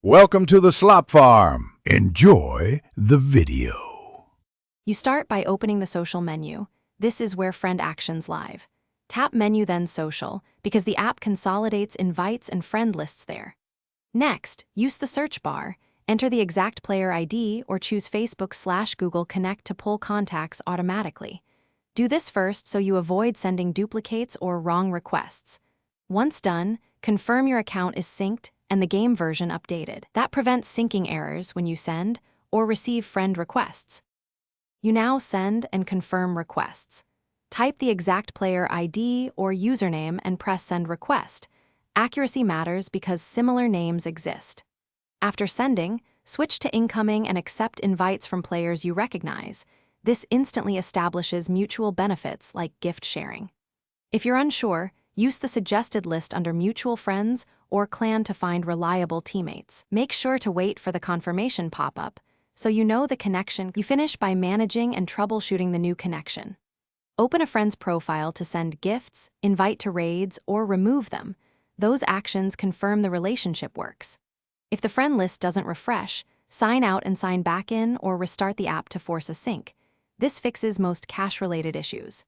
Welcome to the Slop Farm. Enjoy the video. You start by opening the social menu. This is where Friend Actions live. Tap Menu then Social, because the app consolidates invites and friend lists there. Next, use the search bar, enter the exact player ID or choose Facebook/Google Connect to pull contacts automatically. Do this first so you avoid sending duplicates or wrong requests. Once done, confirm your account is synced and the game version updated. That prevents syncing errors when you send or receive friend requests. You now send and confirm requests. Type the exact player ID or username and press Send Request. Accuracy matters because similar names exist. After sending, switch to incoming and accept invites from players you recognize. This instantly establishes mutual benefits like gift sharing. If you're unsure, use the suggested list under Mutual Friends or Clan to find reliable teammates. Make sure to wait for the confirmation pop-up so you know the connection. You finish by managing and troubleshooting the new connection. Open a friend's profile to send gifts, invite to raids, or remove them. Those actions confirm the relationship works. If the friend list doesn't refresh, sign out and sign back in or restart the app to force a sync. This fixes most cache-related issues.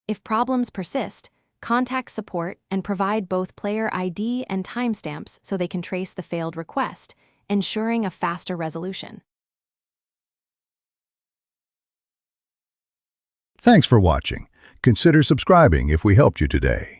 If problems persist, contact support and provide both player ID and timestamps so they can trace the failed request, ensuring a faster resolution. Thanks for watching. Consider subscribing if we helped you today.